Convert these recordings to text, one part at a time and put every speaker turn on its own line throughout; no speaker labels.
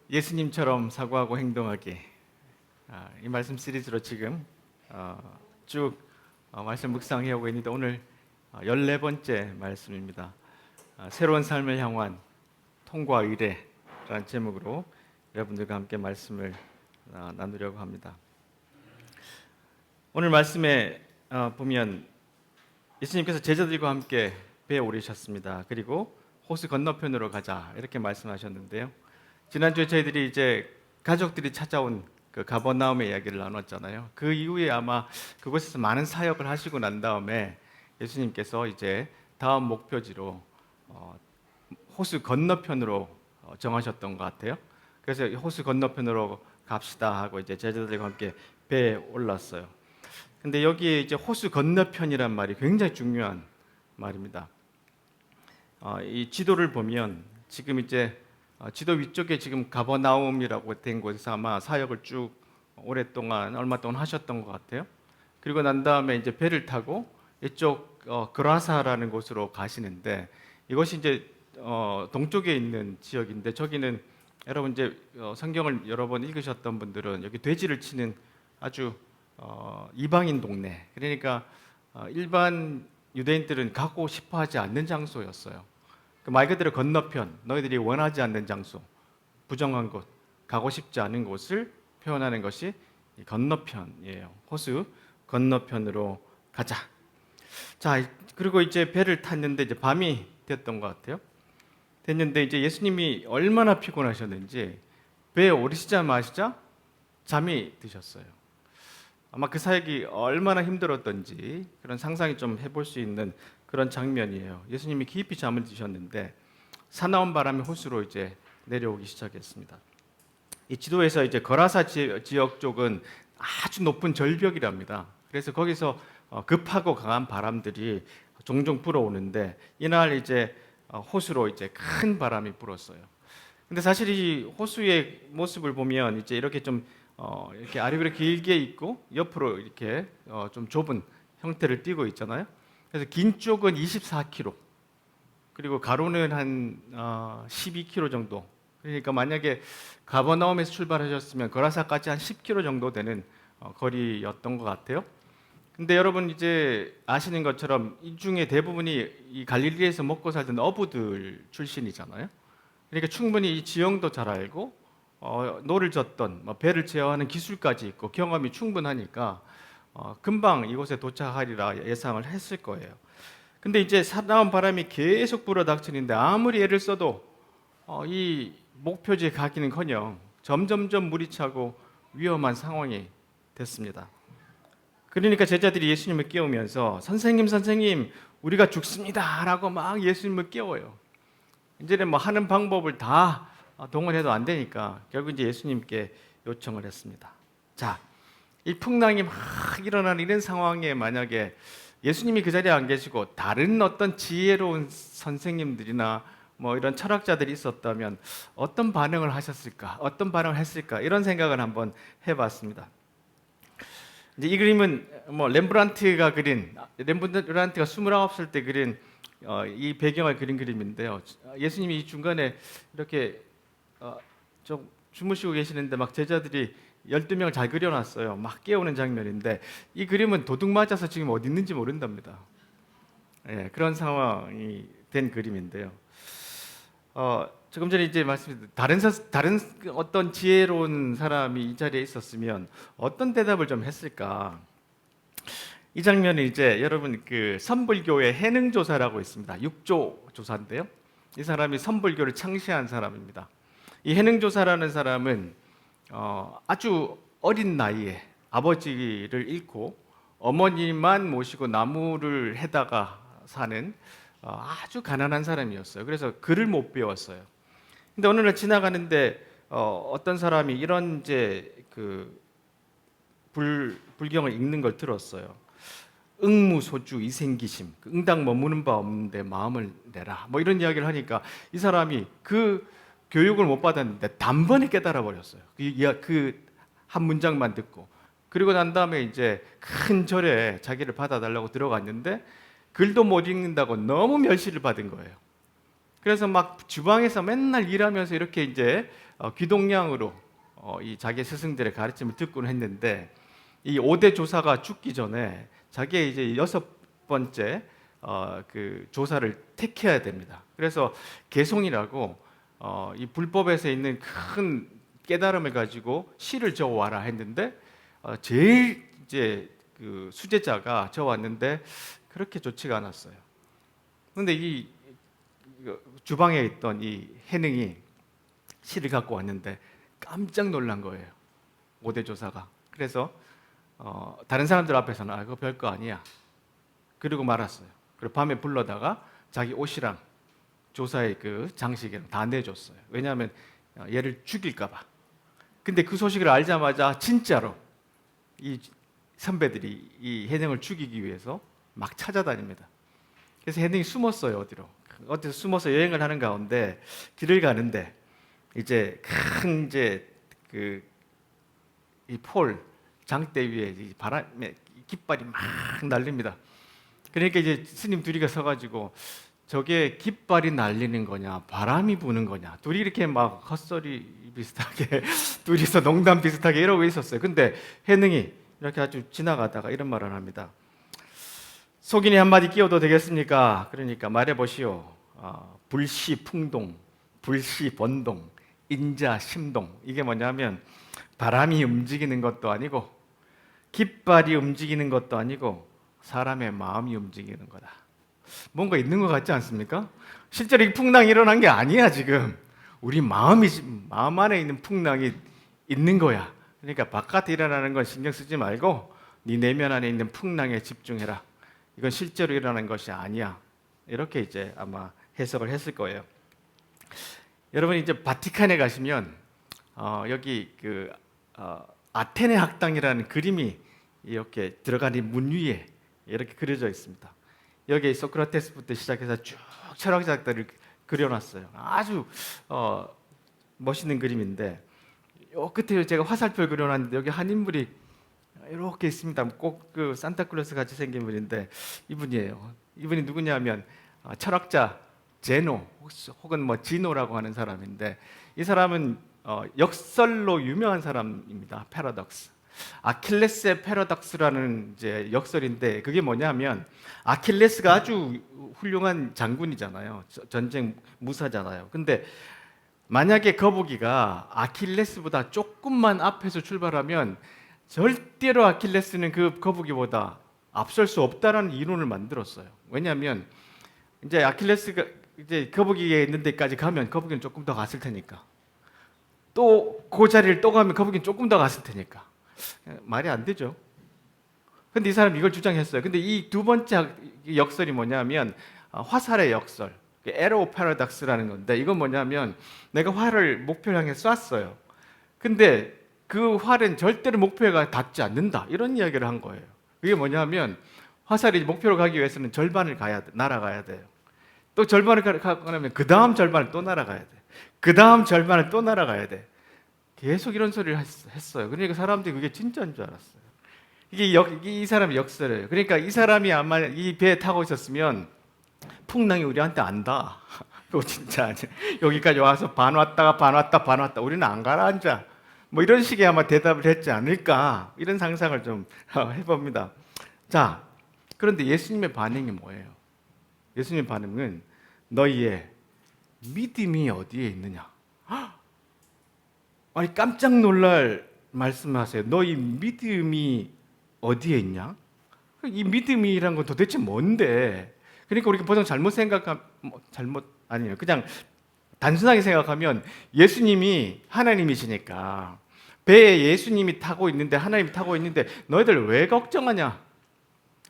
예수님처럼 사고하고 행동하기. 이 말씀 시리즈로 지금 쭉 말씀 묵상해 오고 있는데 오늘 14번째 말씀입니다. 새로운 삶을 향한 통과 의례라는 제목으로 여러분들과 함께 말씀을 나누려고 합니다. 오늘 말씀에 보면 예수님께서 제자들과 함께 배에 오르셨습니다. 그리고 호수 건너편으로 가자 이렇게 말씀하셨는데요. 지난주에 저희들이 이제 가족들이 찾아온 그 가버나움의 이야기를 나눴잖아요. 그 이후에 아마 그곳에서 많은 사역을 하시고 난 다음에 예수님께서 이제 다음 목표지로 호수 건너편으로 정하셨던 것 같아요. 그래서 호수 건너편으로 갑시다 하고 이제 제자들과 함께 배에 올랐어요. 근데 여기에 이제 호수 건너편이란 말이 굉장히 중요한 말입니다. 이 지도를 보면 지금 이제 지도 위쪽에 지금 가버나움이라고 된 곳에서 아마 사역을 쭉 오랫동안 얼마 동안 하셨던 것 같아요. 그리고 난 다음에 이제 배를 타고 이쪽 그라사라는 곳으로 가시는데 이것이 이제 동쪽에 있는 지역인데 저기는 여러분 이제 성경을 여러 번 읽으셨던 분들은 여기 돼지를 치는 아주 이방인 동네, 그러니까 일반 유대인들은 가고 싶어 하지 않는 장소였어요. 말 그대로 건너편, 너희들이 원하지 않는 장소, 부정한 곳, 가고 싶지 않은 곳을 표현하는 것이 건너편이에요. 호수 건너편으로 가자. 자, 그리고 이제 배를 탔는데 이제 밤이 됐던 것 같아요. 됐는데 이제 예수님이 얼마나 피곤하셨는지 배에 오르시자마자 잠이 드셨어요. 아마 그 사역이 얼마나 힘들었던지 그런 상상이 좀 해볼 수 있는 그런 장면이에요. 예수님이 깊이 잠을 드셨는데 사나운 바람이 호수로 이제 내려오기 시작했습니다. 이 지도에서 이제 거라사 지역 쪽은 아주 높은 절벽이랍니다. 그래서 거기서 급하고 강한 바람들이 종종 불어오는데 이날 이제 호수로 이제 큰 바람이 불었어요. 근데 사실 이 호수의 모습을 보면 이제 이렇게 좀 이렇게 아래로 길게 있고 옆으로 이렇게 좀 좁은 형태를 띠고 있잖아요. 그래서 긴 쪽은 24km, 그리고 가로는 한 12km 정도. 그러니까 만약에 가버나움에서 출발하셨으면 거라사까지 한 10km 정도 되는 거리였던 것 같아요. 근데 여러분 이제 아시는 것처럼 이 중에 대부분이 이 갈릴리에서 먹고 살던 어부들 출신이잖아요. 그러니까 충분히 이 지형도 잘 알고 노를 젓던 배를 제어하는 기술까지 있고 경험이 충분하니까 금방 이곳에 도착하리라 예상을 했을 거예요. 근데 이제 사나운 바람이 계속 불어닥치는데 아무리 애를 써도 이 목표지에 가기는커녕 점점점 물이 차고 위험한 상황이 됐습니다. 그러니까 제자들이 예수님을 깨우면서 선생님, 선생님, 우리가 죽습니다라고 막 예수님을 깨워요. 이제는 뭐 하는 방법을 다 동원해도 안 되니까 결국 이제 예수님께 요청을 했습니다. 자, 이 풍랑이 막 일어나는 이런 상황에 만약에 예수님이 그 자리에 안 계시고 다른 어떤 지혜로운 선생님들이나 뭐 이런 철학자들이 있었다면 어떤 반응을 하셨을까? 어떤 반응을 했을까? 이런 생각을 한번 해봤습니다. 이제 이 그림은 뭐 렘브란트가 29살 때 그린 이 배경을 그린 그림인데요. 예수님이 이 중간에 이렇게 좀 주무시고 계시는데 막 제자들이 12명을 잘 그려놨어요. 막 깨우는 장면인데 이 그림은 도둑 맞아서 지금 어디 있는지 모른답니다. 예, 그런 상황이 된 그림인데요. 조금 전에 이제 말씀드린 다른 어떤 지혜로운 사람이 이 자리에 있었으면 어떤 대답을 좀 했을까? 이 장면은 이제 여러분 그 선불교의 해능조사라고 있습니다. 6조 조사인데요. 이 사람이 선불교를 창시한 사람입니다. 이 해능조사라는 사람은 아주 어린 나이에 아버지를 잃고 어머니만 모시고 나무를 해다가 사는 아주 가난한 사람이었어요. 그래서 글을 못 배웠어요. 근데 어느 날 지나가는데 어떤 사람이 이런 이제 그 불경을 읽는 걸 들었어요. 응무소주 이생기심, 응당 머무는 바 없는데 마음을 내라. 뭐 이런 이야기를 하니까 이 사람이 그 교육을 못 받았는데 단번에 깨달아 버렸어요. 그 한 문장만 듣고. 그리고 난 다음에 이제 큰 절에 자기를 받아달라고 들어갔는데 글도 못 읽는다고 너무 멸시를 받은 거예요. 그래서 막 주방에서 맨날 일하면서 이렇게 이제 귀동냥으로 이 자기 스승들의 가르침을 듣곤 했는데, 이 5대 조사가 죽기 전에 자기의 이제 6번째 그 조사를 택해야 됩니다. 그래서 개송이라고 이 불법에서 있는 큰 깨달음을 가지고 시를 적어와라 했는데, 제일 이제 그 수제자가 적어왔는데 그렇게 좋지가 않았어요. 그런데 이 주방에 있던 이 해능이 시를 갖고 왔는데 깜짝 놀란 거예요, 5대 조사가. 그래서 다른 사람들 앞에서는 그거 별거 아니야 그러고 말았어요. 그리고 밤에 불러다가 자기 옷이랑 조사의 그 장식이랑 다 내줬어요. 왜냐하면 얘를 죽일까 봐. 근데 그 소식을 알자마자 진짜로 이 선배들이 이 해능을 죽이기 위해서 막 찾아다닙니다. 그래서 해능이 숨었어요. 어디서 숨어서 여행을 하는 가운데 길을 가는데 이제 큰 이제 그 이 폴 장대 위에 이 바람에 깃발이 막 날립니다. 그러니까 이제 스님 둘이가 서가지고 저게 깃발이 날리는 거냐 바람이 부는 거냐, 둘이 이렇게 막 헛소리 비슷하게 둘이서 농담 비슷하게 이러고 있었어요. 근데 해능이 이렇게 아주 지나가다가 이런 말을 합니다. 속인이 한마디 끼워도 되겠습니까? 그러니까 말해보시오. 불시 풍동, 불시 번동, 인자 심동. 이게 뭐냐면 바람이 움직이는 것도 아니고 깃발이 움직이는 것도 아니고 사람의 마음이 움직이는 거다. 뭔가 있는 것 같지 않습니까? 실제로 이 풍랑이 일어난 게 아니야. 지금 우리 마음 안에 있는 풍랑이 있는 거야. 그러니까 바깥에 일어나는 건 신경 쓰지 말고 네 내면 안에 있는 풍랑에 집중해라. 이건 실제로 일어난 것이 아니야. 이렇게 이제 아마 해석을 했을 거예요. 여러분 이제 바티칸에 가시면 여기 그 아테네 학당이라는 그림이 이렇게 들어가는 문 위에 이렇게 그려져 있습니다. 여기 소크라테스부터 시작해서 쭉 철학자들을 그려놨어요. 아주 멋있는 그림인데 요 끝에 제가 화살표를 그려놨는데 여기 한 인물이 이렇게 있습니다. 꼭 그 산타클로스 같이 생긴 분인데 이분이에요. 이분이 누구냐면 철학자 제노 혹은 뭐 지노라고 하는 사람인데, 이 사람은 역설로 유명한 사람입니다. 패러독스. 아킬레스의 패러독스라는 이제 역설인데, 그게 뭐냐면 아킬레스가 아주 훌륭한 장군이잖아요. 전쟁 무사잖아요. 근데 만약에 거북이가 아킬레스보다 조금만 앞에서 출발하면 절대로 아킬레스는 그 거북이보다 앞설 수 없다라는 이론을 만들었어요. 왜냐하면 이제 아킬레스가 이제 거북이에 있는 데까지 가면 거북이는 조금 더 갔을 테니까, 또 그 자리를 또 가면 거북이는 조금 더 갔을 테니까 말이 안 되죠. 근데 이 사람이 이걸 주장했어요. 근데 이 두 번째 역설이 뭐냐면 화살의 역설, 에로 패러독스라는 건데, 이건 뭐냐면 내가 활을 목표를 향해 쐈어요. 근데 그 활은 절대로 목표에 닿지 않는다, 이런 이야기를 한 거예요. 그게 뭐냐면 화살이 목표로 가기 위해서는 절반을 날아가야 돼요. 또 절반을 가려면 그 다음 절반을 또 날아가야 돼. 그 다음 절반을 또 날아가야 돼. 계속 이런 소리를 했어요. 그러니까 사람들이 그게 진짜인 줄 알았어요. 이 사람의 역설이에요. 그러니까 이 사람이 아마 이 배에 타고 있었으면 풍랑이 우리한테 안다. 또 진짜 여기까지 와서 반 왔다가 반 왔다 반 왔다, 우리는 안 가라앉아. 뭐 이런 식의 아마 대답을 했지 않을까, 이런 상상을 좀 해봅니다. 자, 그런데 예수님의 반응이 뭐예요? 예수님의 반응은 너희의 믿음이 어디에 있느냐? 아니 깜짝 놀랄 말씀하세요. 너희 믿음이 어디에 있냐? 이 믿음이란 건 도대체 뭔데? 그러니까 우리가 보통 아니에요. 그냥 단순하게 생각하면 예수님이 하나님이시니까 배에 예수님이 타고 있는데, 하나님이 타고 있는데 너희들 왜 걱정하냐?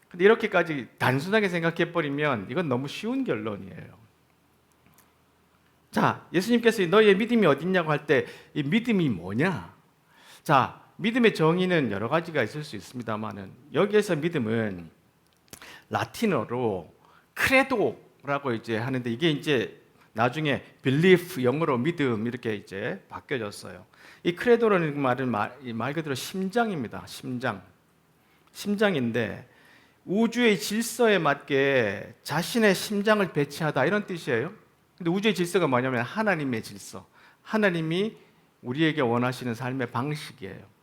근데 이렇게까지 단순하게 생각해버리면 이건 너무 쉬운 결론이에요. 자, 예수님께서 너희의 믿음이 어딨냐고 할 때 이 믿음이 뭐냐? 자, 믿음의 정의는 여러 가지가 있을 수 있습니다만은 여기에서 믿음은 라틴어로 크레도라고 이제 하는데, 이게 이제 나중에 belief, 영어로 믿음 이렇게 이제 바뀌어졌어요. 이 크레도라는 말은 말 그대로 심장입니다. 심장인데 우주의 질서에 맞게 자신의 심장을 배치하다, 이런 뜻이에요. 근데 우주의 질서가 뭐냐면 하나님의 질서, 하나님이 우리에게 원하시는 삶의 방식이에요.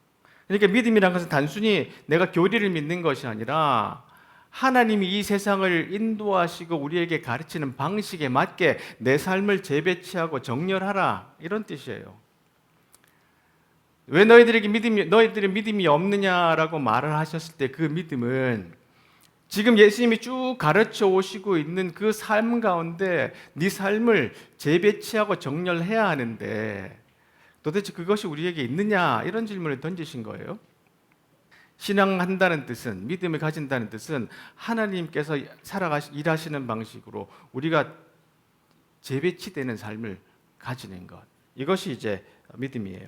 그러니까 믿음이란 것은 단순히 내가 교리를 믿는 것이 아니라 하나님이 이 세상을 인도하시고 우리에게 가르치는 방식에 맞게 내 삶을 재배치하고 정렬하라, 이런 뜻이에요. 왜 너희들이 믿음이 없느냐라고 말을 하셨을 때 그 믿음은 지금 예수님이 쭉 가르쳐 오시고 있는 그 삶 가운데 네 삶을 재배치하고 정렬해야 하는데 도대체 그것이 우리에게 있느냐, 이런 질문을 던지신 거예요. 신앙한다는 뜻은, 믿음을 가진다는 뜻은 하나님께서 일하시는 방식으로 우리가 재배치되는 삶을 가지는 것, 이것이 이제 믿음이에요.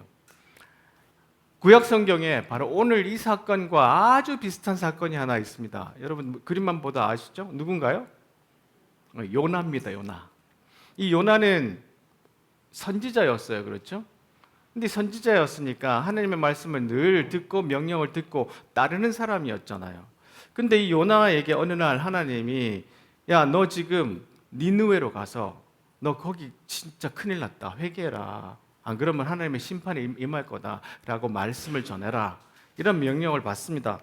구약 성경에 바로 오늘 이 사건과 아주 비슷한 사건이 하나 있습니다. 여러분 그림만 보다 아시죠? 누군가요? 요나입니다. 요나. 이 요나는 선지자였어요. 그렇죠? 근데 선지자였으니까 하나님의 말씀을 늘 듣고 명령을 듣고 따르는 사람이었잖아요. 근데 이 요나에게 어느 날 하나님이, 야, 너 지금 니느웨로 가서 너 거기 진짜 큰일 났다, 회개해라, 안 그러면 하나님의 심판이 임할 거다라고 말씀을 전해라, 이런 명령을 받습니다.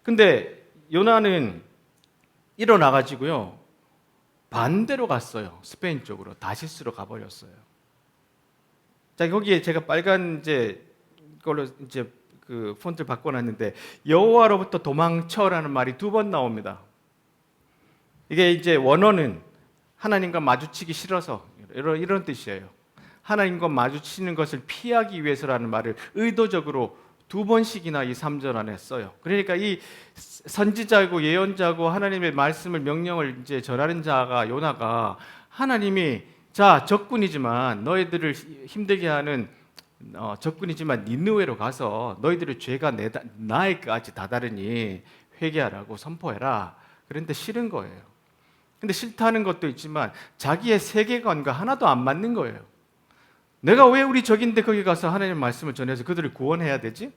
근데 요나는 일어나가지고요 반대로 갔어요. 스페인 쪽으로, 다시스로 가버렸어요. 자, 거기에 제가 빨간 이제 걸로 이제 그 폰트를 바꿔놨는데 여호와로부터 도망쳐라는 말이 2번 나옵니다. 이게 이제 원어는 하나님과 마주치기 싫어서, 이런 뜻이에요. 하나님과 마주치는 것을 피하기 위해서라는 말을 의도적으로 2번씩이나 이 3절 안에 써요. 그러니까 이 선지자고 예언자고 하나님의 말씀을 명령을 이제 전하는 자가 요나가, 하나님이 자, 적군이지만 너희들을 힘들게 하는 적군이지만 니느웨로 가서 너희들의 죄가 나에까지 다다르니 회개하라고 선포해라. 그런데 싫은 거예요. 근데 싫다는 것도 있지만 자기의 세계관과 하나도 안 맞는 거예요. 내가 왜 우리 적인데 거기 가서 하나님의 말씀을 전해서 그들을 구원해야 되지?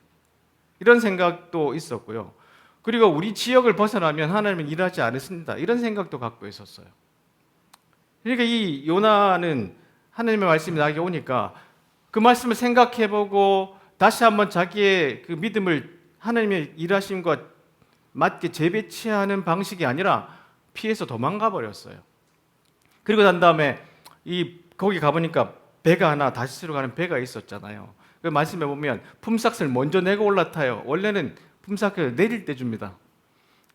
이런 생각도 있었고요. 그리고 우리 지역을 벗어나면 하나님은 일하지 않으신다, 이런 생각도 갖고 있었어요. 그러니까 이 요나는 하나님의 말씀이 나에게 오니까 그 말씀을 생각해보고 다시 한번 자기의 그 믿음을 하나님의 일하심과 맞게 재배치하는 방식이 아니라 피해서 도망가 버렸어요. 그리고 난 다음에 거기 가보니까 배가 하나, 다시스로 가는 배가 있었잖아요. 그 말씀해 보면 품삯을 먼저 내고 올라타요. 원래는 품삯을 내릴 때 줍니다.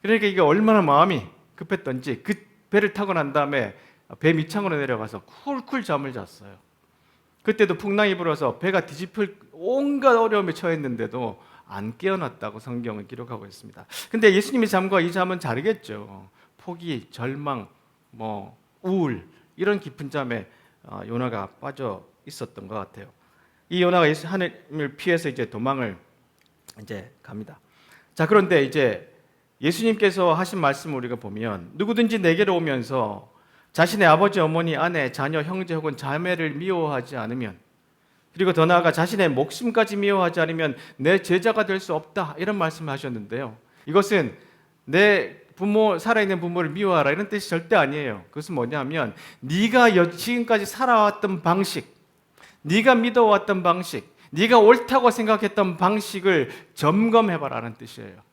그러니까 이게 얼마나 마음이 급했던지 그 배를 타고 난 다음에 배 밑창으로 내려가서 쿨쿨 잠을 잤어요. 그때도 풍랑이 불어서 배가 뒤집힐 온갖 어려움에 처했는데도 안 깨어났다고 성경은 기록하고 있습니다. 근데 예수님의 잠과 이 잠은 다르겠죠. 포기, 절망, 우울, 이런 깊은 잠에 요나가 빠져 있었던 것 같아요. 이 요나가 하나님을 피해서 이제 도망을 이제 갑니다. 자, 그런데 이제 예수님께서 하신 말씀을 우리가 보면, 누구든지 내게로 오면서 자신의 아버지, 어머니, 아내, 자녀, 형제 혹은 자매를 미워하지 않으면, 그리고 더 나아가 자신의 목숨까지 미워하지 않으면 내 제자가 될 수 없다, 이런 말씀을 하셨는데요. 이것은 내 살아있는 부모를 미워하라, 이런 뜻이 절대 아니에요. 그것은 뭐냐면 네가 지금까지 살아왔던 방식, 네가 믿어왔던 방식, 네가 옳다고 생각했던 방식을 점검해봐라는 뜻이에요.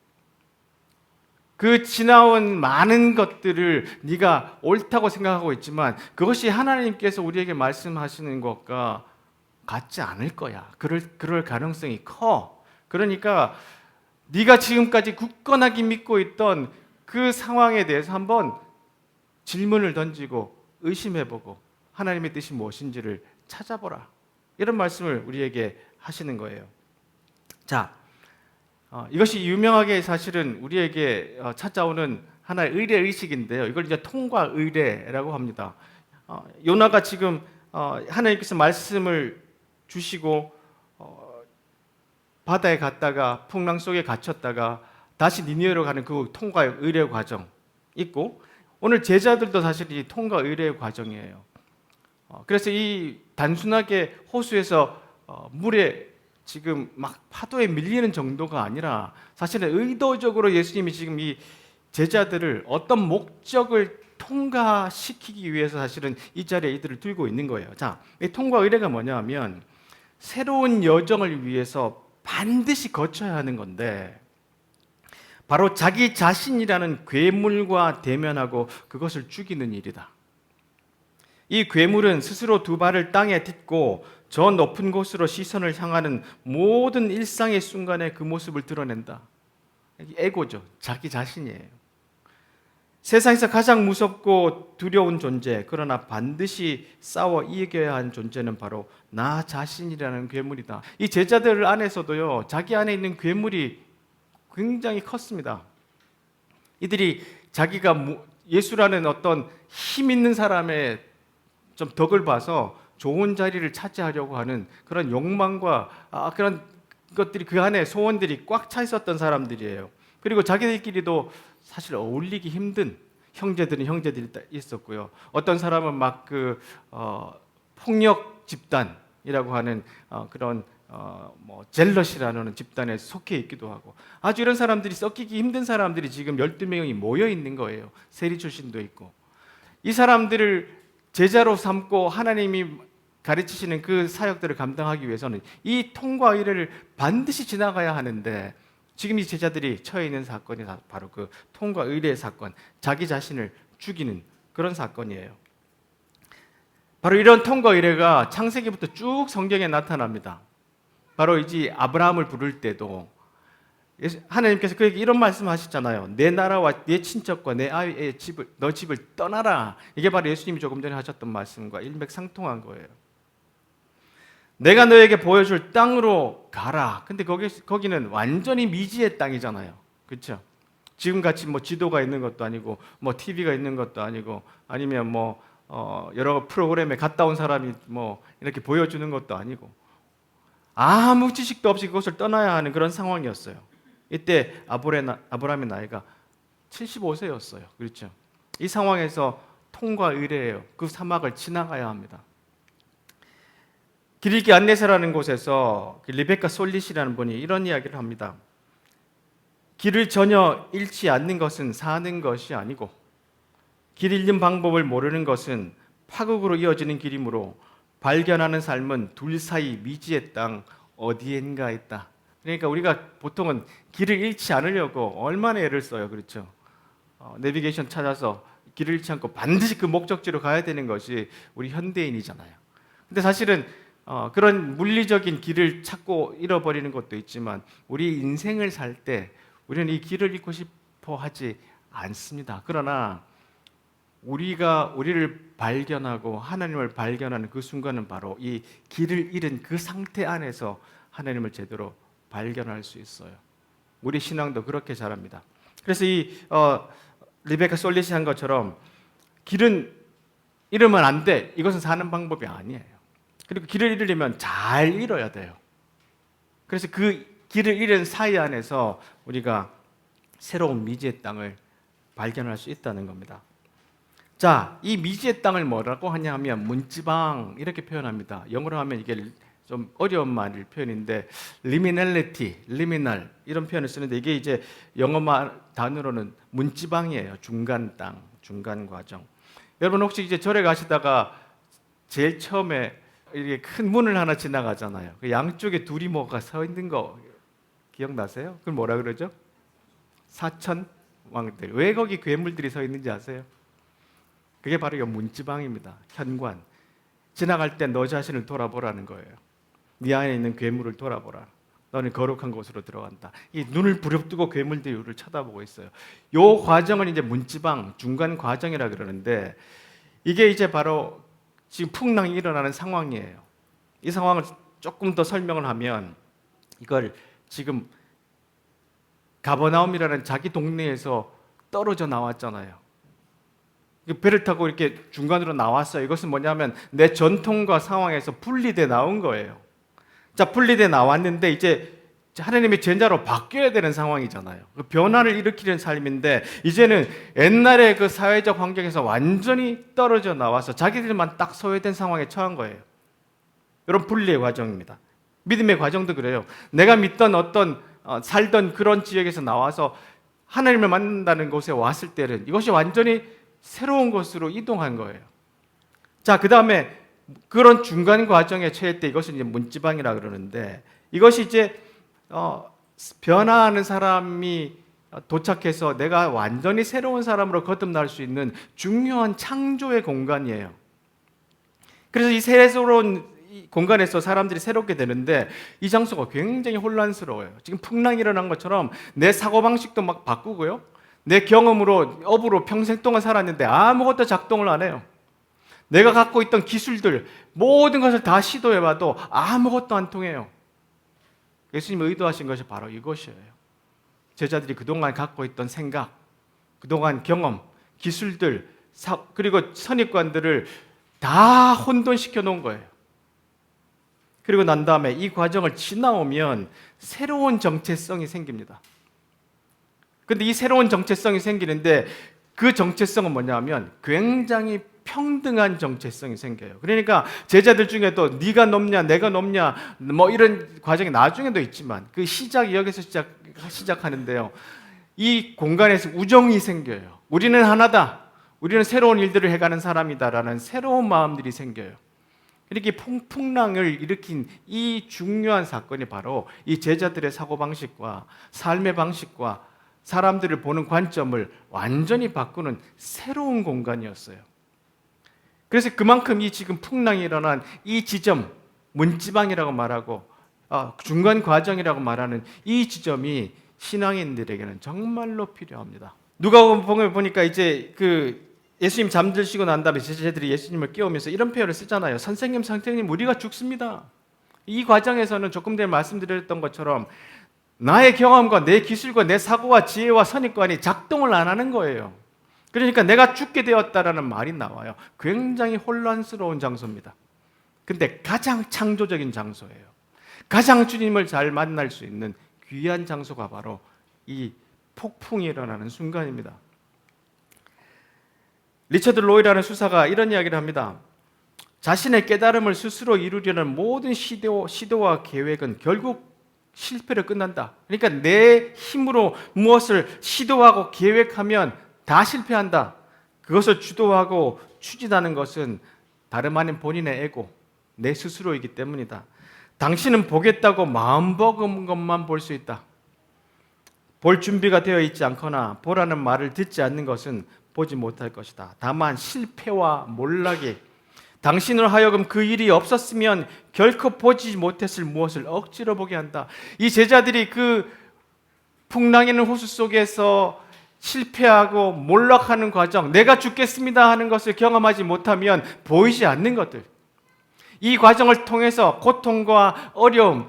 그 지나온 많은 것들을 네가 옳다고 생각하고 있지만 그것이 하나님께서 우리에게 말씀하시는 것과 같지 않을 거야. 그럴 가능성이 커. 그러니까 네가 지금까지 굳건하게 믿고 있던 그 상황에 대해서 한번 질문을 던지고 의심해보고 하나님의 뜻이 무엇인지를 찾아보라, 이런 말씀을 우리에게 하시는 거예요. 자, 이것이 유명하게 사실은 우리에게 찾아오는 하나의 의례 의식인데요. 이걸 이제 통과 의례라고 합니다. 요나가 지금 하나님께서 말씀을 주시고 바다에 갔다가 풍랑 속에 갇혔다가 다시 니느웨로 가는 그 통과 의례 과정 있고, 오늘 제자들도 사실 이 통과 의례 과정이에요. 그래서 이 단순하게 호수에서 물에 지금 막 파도에 밀리는 정도가 아니라 사실은 의도적으로 예수님이 지금 이 제자들을 어떤 목적을 통과시키기 위해서 사실은 이 자리에 이들을 들고 있는 거예요. 자, 이 통과 의례가 뭐냐 하면 새로운 여정을 위해서 반드시 거쳐야 하는 건데 바로 자기 자신이라는 괴물과 대면하고 그것을 죽이는 일이다. 이 괴물은 스스로 두 발을 땅에 딛고 저 높은 곳으로 시선을 향하는 모든 일상의 순간에 그 모습을 드러낸다. 에고죠. 자기 자신이에요. 세상에서 가장 무섭고 두려운 존재, 그러나 반드시 싸워 이겨야 하는 존재는 바로 나 자신이라는 괴물이다. 이 제자들 안에서도요, 자기 안에 있는 괴물이 굉장히 컸습니다. 이들이 자기가 예수라는 어떤 힘 있는 사람의 좀 덕을 봐서 좋은 자리를 차지하려고 하는 그런 욕망과 그런 것들이 그 안에 소원들이 꽉 차 있었던 사람들이에요. 그리고 자기들끼리도 사실 어울리기 힘든 형제들이 있었고요. 어떤 사람은 막 폭력 집단이라고 하는 그런 젤럿이라는 집단에 속해 있기도 하고 아주 이런 사람들이 섞이기 힘든 사람들이 지금 12명이 모여 있는 거예요. 세리 출신도 있고. 이 사람들을 제자로 삼고 하나님이 가르치시는 그 사역들을 감당하기 위해서는 이 통과 의례를 반드시 지나가야 하는데 지금 이 제자들이 처해 있는 사건이 바로 그 통과 의례의 사건, 자기 자신을 죽이는 그런 사건이에요. 바로 이런 통과 의례가 창세기부터 쭉 성경에 나타납니다. 바로 이제 아브라함을 부를 때도 하나님께서 그에게 이런 말씀하셨잖아요. 내 나라와 내 친척과 내 아이의 집을 너 집을 떠나라. 이게 바로 예수님이 조금 전에 하셨던 말씀과 일맥상통한 거예요. 내가 너에게 보여줄 땅으로 가라. 근데 거기는 완전히 미지의 땅이잖아요. 그렇죠? 지금같이 지도가 있는 것도 아니고 TV가 있는 것도 아니고 아니면 여러 프로그램에 갔다 온 사람이 이렇게 보여주는 것도 아니고 아무 지식도 없이 그것을 떠나야 하는 그런 상황이었어요. 이때 아브라함의 나이가 75세였어요. 그렇죠? 이 상황에서 통과 의례예요. 그 사막을 지나가야 합니다. 길 잃기 안내서라는 곳에서 리베카 솔릿이라는 분이 이런 이야기를 합니다. 길을 전혀 잃지 않는 것은 사는 것이 아니고 길 잃는 방법을 모르는 것은 파국으로 이어지는 길이므로 발견하는 삶은 둘 사이 미지의 땅 어디엔가 있다. 그러니까 우리가 보통은 길을 잃지 않으려고 얼마나 애를 써요. 그렇죠? 내비게이션 찾아서 길을 잃지 않고 반드시 그 목적지로 가야 되는 것이 우리 현대인이잖아요. 근데 사실은 그런 물리적인 길을 찾고 잃어버리는 것도 있지만 우리 인생을 살 때 우리는 이 길을 잃고 싶어 하지 않습니다. 그러나 우리가 우리를 발견하고 하나님을 발견하는 그 순간은 바로 이 길을 잃은 그 상태 안에서 하나님을 제대로 발견할 수 있어요. 우리 신앙도 그렇게 자랍니다. 그래서 이 리베카 솔릿이 한 것처럼 길은 잃으면 안 돼. 이것은 사는 방법이 아니에요. 그리고 길을 잃으려면 잘 잃어야 돼요. 그래서 그 길을 잃은 사이 안에서 우리가 새로운 미지의 땅을 발견할 수 있다는 겁니다. 자, 이 미지의 땅을 뭐라고 하냐 하면 문지방 이렇게 표현합니다. 영어로 하면 이게 좀 어려운 말일 표현인데 liminality, liminal 이런 표현을 쓰는데 이게 이제 영어말 단어로는 문지방이에요. 중간 땅, 중간 과정. 여러분 혹시 이제 절에 가시다가 제일 처음에 이렇게 큰 문을 하나 지나가잖아요. 그 양쪽에 둘이 뭐가 서 있는 거 기억나세요? 그걸 뭐라 그러죠? 사천 왕들. 왜 거기 괴물들이 서 있는지 아세요? 그게 바로 이 문지방입니다. 현관. 지나갈 때 너 자신을 돌아보라는 거예요. 네 안에 있는 괴물을 돌아보라. 너는 거룩한 곳으로 들어간다. 이 눈을 부릅뜨고 괴물들이 우리를 쳐다보고 있어요. 이 과정을 이제 문지방, 중간 과정이라 그러는데 이게 이제 바로 지금 풍랑이 일어나는 상황이에요. 이 상황을 조금 더 설명을 하면 이걸 지금 가버나움이라는 자기 동네에서 떨어져 나왔잖아요. 배를 타고 이렇게 중간으로 나왔어요. 이것은 뭐냐면 내 전통과 상황에서 분리돼 나온 거예요. 자, 분리돼 나왔는데 이제 하나님의 제자로 바뀌어야 되는 상황이잖아요. 그 변화를 일으키는 삶인데 이제는 옛날의 그 사회적 환경에서 완전히 떨어져 나와서 자기들만 딱 소외된 상황에 처한 거예요. 이런 분리의 과정입니다. 믿음의 과정도 그래요. 내가 믿던 어떤 살던 그런 지역에서 나와서 하나님을 만난다는 곳에 왔을 때는 이것이 완전히 새로운 곳으로 이동한 거예요. 자, 그 다음에 그런 중간 과정에 처할 때 이것을 이제 문지방이라 그러는데, 이것이 이제 변화하는 사람이 도착해서 내가 완전히 새로운 사람으로 거듭날 수 있는 중요한 창조의 공간이에요. 그래서 이 새로운 공간에서 사람들이 새롭게 되는데 이 장소가 굉장히 혼란스러워요. 지금 풍랑이 일어난 것처럼 내 사고방식도 막 바꾸고요. 내 경험으로, 업으로 평생 동안 살았는데 아무것도 작동을 안 해요. 내가 갖고 있던 기술들, 모든 것을 다 시도해봐도 아무것도 안 통해요. 예수님이 의도하신 것이 바로 이것이에요. 제자들이 그동안 갖고 있던 생각, 그동안 경험, 기술들, 그리고 선입관들을 다 혼돈시켜 놓은 거예요. 그리고 난 다음에 이 과정을 지나오면 새로운 정체성이 생깁니다. 근데 이 새로운 정체성이 생기는데 그 정체성은 뭐냐면 굉장히 평등한 정체성이 생겨요. 그러니까 제자들 중에도 네가 높냐 내가 높냐 뭐 이런 과정이 나중에도 있지만 그 시작이 여기서 시작하는데요. 이 공간에서 우정이 생겨요. 우리는 하나다. 우리는 새로운 일들을 해가는 사람이다라는 새로운 마음들이 생겨요. 이렇게 풍랑을 일으킨 이 중요한 사건이 바로 이 제자들의 사고방식과 삶의 방식과 사람들을 보는 관점을 완전히 바꾸는 새로운 공간이었어요. 그래서 그만큼 이 지금 풍랑이 일어난 이 지점, 문지방이라고 말하고 중간 과정이라고 말하는 이 지점이 신앙인들에게는 정말로 필요합니다. 누가복음에 보니까 이제 예수님 잠들시고 난 다음에 제자들이 예수님을 깨우면서 이런 표현을 쓰잖아요. 선생님, 우리가 죽습니다. 이 과정에서는 조금 전에 말씀드렸던 것처럼 나의 경험과 내 기술과 내 사고와 지혜와 선입관이 작동을 안 하는 거예요. 그러니까 내가 죽게 되었다라는 말이 나와요. 굉장히 혼란스러운 장소입니다. 근데 가장 창조적인 장소예요. 가장 주님을 잘 만날 수 있는 귀한 장소가 바로 이 폭풍이 일어나는 순간입니다. 리처드 로이라는 수사가 이런 이야기를 합니다. 자신의 깨달음을 스스로 이루려는 모든 시도와 계획은 결국 실패로 끝난다. 그러니까 내 힘으로 무엇을 시도하고 계획하면 다 실패한다. 그것을 주도하고 추진하는 것은 다름 아닌 본인의 에고, 내 스스로이기 때문이다. 당신은 보겠다고 마음먹은 것만 볼 수 있다. 볼 준비가 되어 있지 않거나 보라는 말을 듣지 않는 것은 보지 못할 것이다. 다만 실패와 몰락이 당신을 하여금 그 일이 없었으면 결코 보지 못했을 무엇을 억지로 보게 한다. 이 제자들이 그 풍랑이는 호수 속에서 실패하고 몰락하는 과정, 내가 죽겠습니다 하는 것을 경험하지 못하면 보이지 않는 것들, 이 과정을 통해서 고통과 어려움,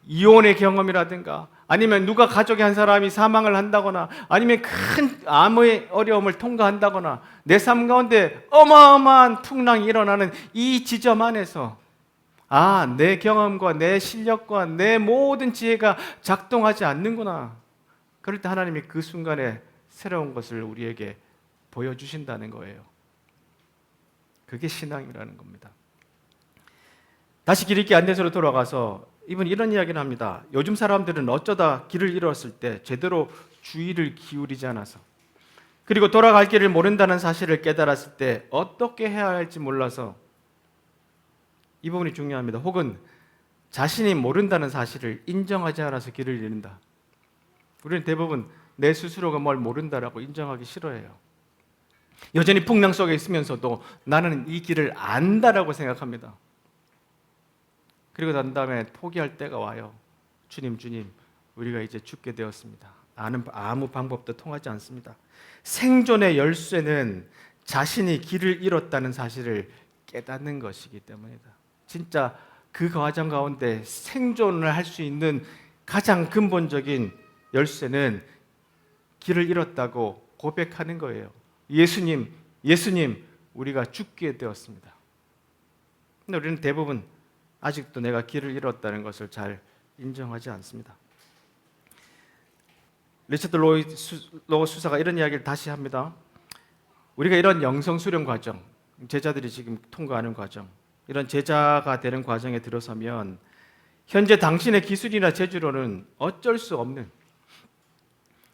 이혼의 경험이라든가 아니면 누가 가족의 한 사람이 사망을 한다거나 아니면 큰 암의 어려움을 통과한다거나 내 삶 가운데 어마어마한 풍랑이 일어나는 이 지점 안에서 내 경험과 내 실력과 내 모든 지혜가 작동하지 않는구나. 그럴 때 하나님이 그 순간에 새로운 것을 우리에게 보여주신다는 거예요. 그게 신앙이라는 겁니다. 다시 길읽기 안내서로 돌아가서 이분 이런 이야기를 합니다. 요즘 사람들은 어쩌다 길을 잃었을 때 제대로 주의를 기울이지 않아서, 그리고 돌아갈 길을 모른다는 사실을 깨달았을 때 어떻게 해야 할지 몰라서, 이 부분이 중요합니다. 혹은 자신이 모른다는 사실을 인정하지 않아서 길을 잃는다. 우리는 대부분 내 스스로가 뭘 모른다라고 인정하기 싫어해요. 여전히 풍랑 속에 있으면서도 나는 이 길을 안다라고 생각합니다. 그리고 난 다음에 포기할 때가 와요. 주님, 우리가 이제 죽게 되었습니다. 아무 방법도 통하지 않습니다. 생존의 열쇠는 자신이 길을 잃었다는 사실을 깨닫는 것이기 때문이다. 진짜 그 과정 가운데 생존을 할 수 있는 가장 근본적인 열쇠는 길을 잃었다고 고백하는 거예요. 예수님, 우리가 죽게 되었습니다. 근데 우리는 대부분 아직도 내가 길을 잃었다는 것을 잘 인정하지 않습니다. 리처드 로우 수사가 이런 이야기를 다시 합니다. 우리가 이런 영성 수련 과정, 제자들이 지금 통과하는 과정, 이런 제자가 되는 과정에 들어서면 현재 당신의 기술이나 재주로는 어쩔 수 없는,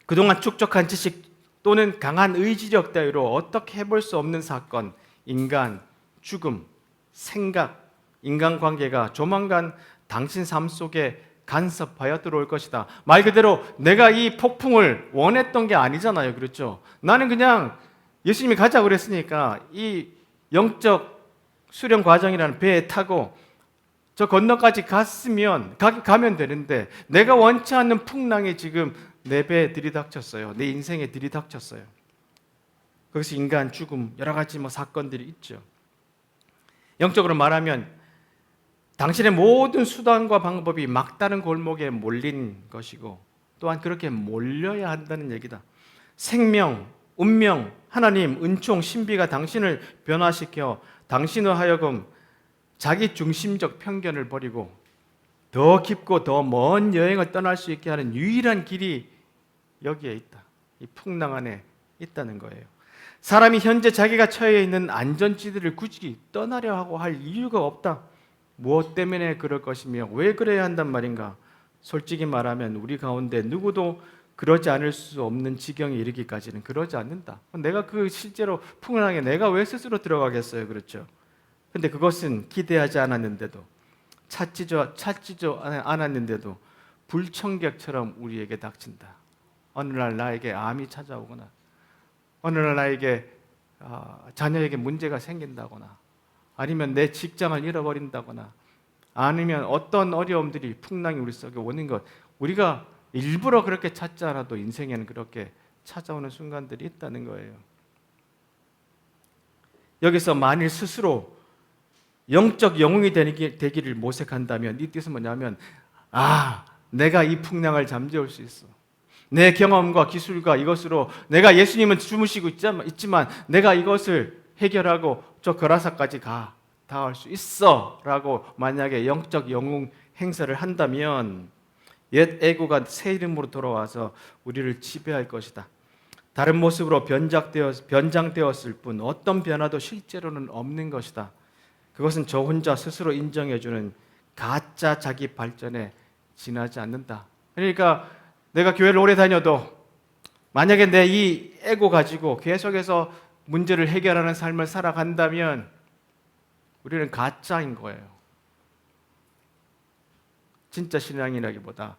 그동안 축적한 지식, 또는 강한 의지력 따위로 어떻게 해볼 수 없는 사건, 인간, 죽음, 생각, 인간관계가 조만간 당신 삶 속에 간섭하여 들어올 것이다. 말 그대로 내가 이 폭풍을 원했던 게 아니잖아요. 그렇죠? 나는 그냥 예수님이 가자고 그랬으니까 이 영적 수련 과정이라는 배에 타고 저 건너까지 가면 되는데 내가 원치 않는 풍랑이 지금 내 배에 들이닥쳤어요. 내 인생에 들이닥쳤어요. 거기서 인간, 죽음, 여러 가지 사건들이 있죠. 영적으로 말하면 당신의 모든 수단과 방법이 막다른 골목에 몰린 것이고 또한 그렇게 몰려야 한다는 얘기다. 생명, 운명, 하나님, 은총, 신비가 당신을 변화시켜 당신을 하여금 자기 중심적 편견을 버리고 더 깊고 더 먼 여행을 떠날 수 있게 하는 유일한 길이 여기에 있다. 이 풍랑 안에 있다는 거예요. 사람이 현재 자기가 처해 있는 안전지대를 굳이 떠나려 하고 할 이유가 없다. 무엇 때문에 그럴 것이며 왜 그래야 한단 말인가? 솔직히 말하면 우리 가운데 누구도 그러지 않을 수 없는 지경에 이르기까지는 그러지 않는다. 내가 실제로 풍랑에 내가 왜 스스로 들어가겠어요? 그렇죠? 근데 그것은 기대하지 않았는데도 찾지도 않았는데도 불청객처럼 우리에게 닥친다. 어느 날 나에게 암이 찾아오거나 어느 날 나에게 자녀에게 문제가 생긴다거나 아니면 내 직장을 잃어버린다거나 아니면 어떤 어려움들이 풍랑이 우리 속에 오는 것 우리가 일부러 그렇게 찾지 않아도 인생에는 그렇게 찾아오는 순간들이 있다는 거예요. 여기서 만일 스스로 영적 영웅이 되기를 모색한다면 이 뜻은 뭐냐면 내가 이 풍랑을 잠재울 수 있어. 내 경험과 기술과 이것으로 내가 예수님은 주무시고 있지만 내가 이것을 해결하고 저 거라사까지 닿을 수 있어 라고 만약에 영적 영웅 행사를 한다면 옛 에고가 새 이름으로 돌아와서 우리를 지배할 것이다. 다른 모습으로 변장되었을 뿐 어떤 변화도 실제로는 없는 것이다. 그것은 저 혼자 스스로 인정해주는 가짜 자기 발전에 지나지 않는다. 그러니까 내가 교회를 오래 다녀도 만약에 내 이 에고 가지고 계속해서 문제를 해결하는 삶을 살아간다면 우리는 가짜인 거예요. 진짜 신앙이라기보다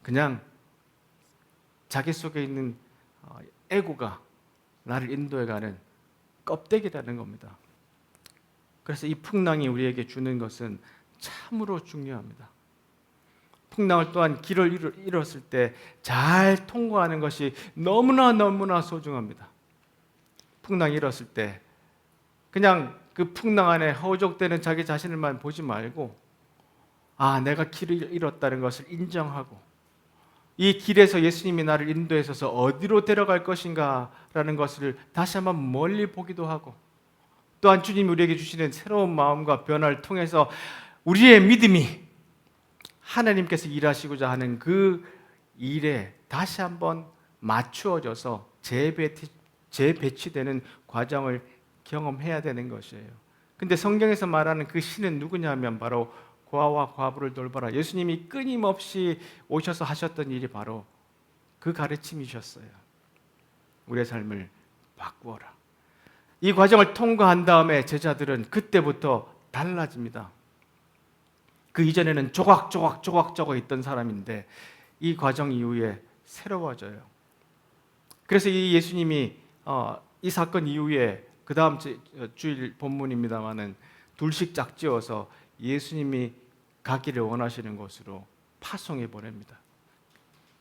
그냥 자기 속에 있는 에고가 나를 인도해가는 껍데기라는 겁니다. 그래서 이 풍랑이 우리에게 주는 것은 참으로 중요합니다. 풍랑을 또한 길을 잃었을 때 잘 통과하는 것이 너무나 소중합니다. 풍랑이 잃었을 때 그냥 그 풍랑 안에 허우적대는 자기 자신을만 보지 말고 내가 길을 잃었다는 것을 인정하고 이 길에서 예수님이 나를 인도해서 어디로 데려갈 것인가 라는 것을 다시 한번 멀리 보기도 하고 또한 주님이 우리에게 주시는 새로운 마음과 변화를 통해서 우리의 믿음이 하나님께서 일하시고자 하는 그 일에 다시 한번 맞추어져서 재배치되는 과정을 경험해야 되는 것이에요. 근데 성경에서 말하는 그 신은 누구냐면 바로 고아와 과부를 돌봐라. 예수님이 끊임없이 오셔서 하셨던 일이 바로 그 가르침이셨어요. 우리의 삶을 바꾸어라. 이 과정을 통과한 다음에 제자들은 그때부터 달라집니다. 그 이전에는 조각조각 있던 사람인데 이 과정 이후에 새로워져요. 그래서 이 예수님이 이 사건 이후에 그 다음 주일 본문입니다마는 둘씩 짝지어서 예수님이 가기를 원하시는 곳으로 파송해 보냅니다.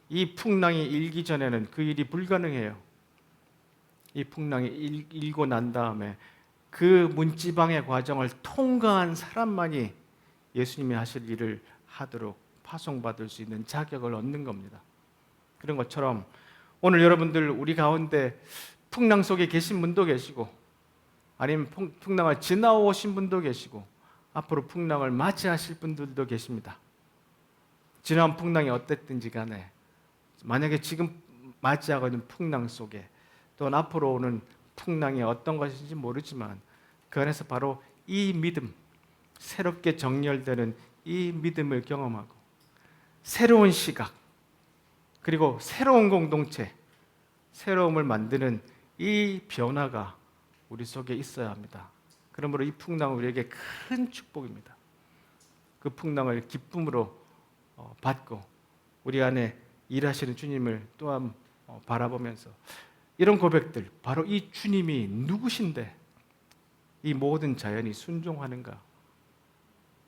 이 풍랑이 일기 전에는 그 일이 불가능해요. 이 풍랑이 일고 난 다음에 그 문지방의 과정을 통과한 사람만이 예수님이 하실 일을 하도록 파송받을 수 있는 자격을 얻는 겁니다. 그런 것처럼 오늘 여러분들 우리 가운데 풍랑 속에 계신 분도 계시고 아니면 풍랑을 지나오신 분도 계시고 앞으로 풍랑을 맞이하실 분들도 계십니다. 지난 풍랑이 어땠든지 간에 만약에 지금 맞이하고 있는 풍랑 속에 또는 앞으로 오는 풍랑이 어떤 것인지 모르지만 그 안에서 바로 이 믿음, 새롭게 정렬되는 이 믿음을 경험하고 새로운 시각 그리고 새로운 공동체, 새로움을 만드는 이 변화가 우리 속에 있어야 합니다. 그러므로 이 풍랑은 우리에게 큰 축복입니다. 그 풍랑을 기쁨으로 받고 우리 안에 일하시는 주님을 또한 바라보면서 이런 고백들, 바로 이 주님이 누구신데 이 모든 자연이 순종하는가,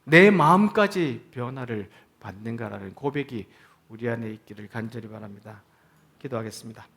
내 마음까지 변화를 받는가라는 고백이 우리 안에 있기를 간절히 바랍니다. 기도하겠습니다.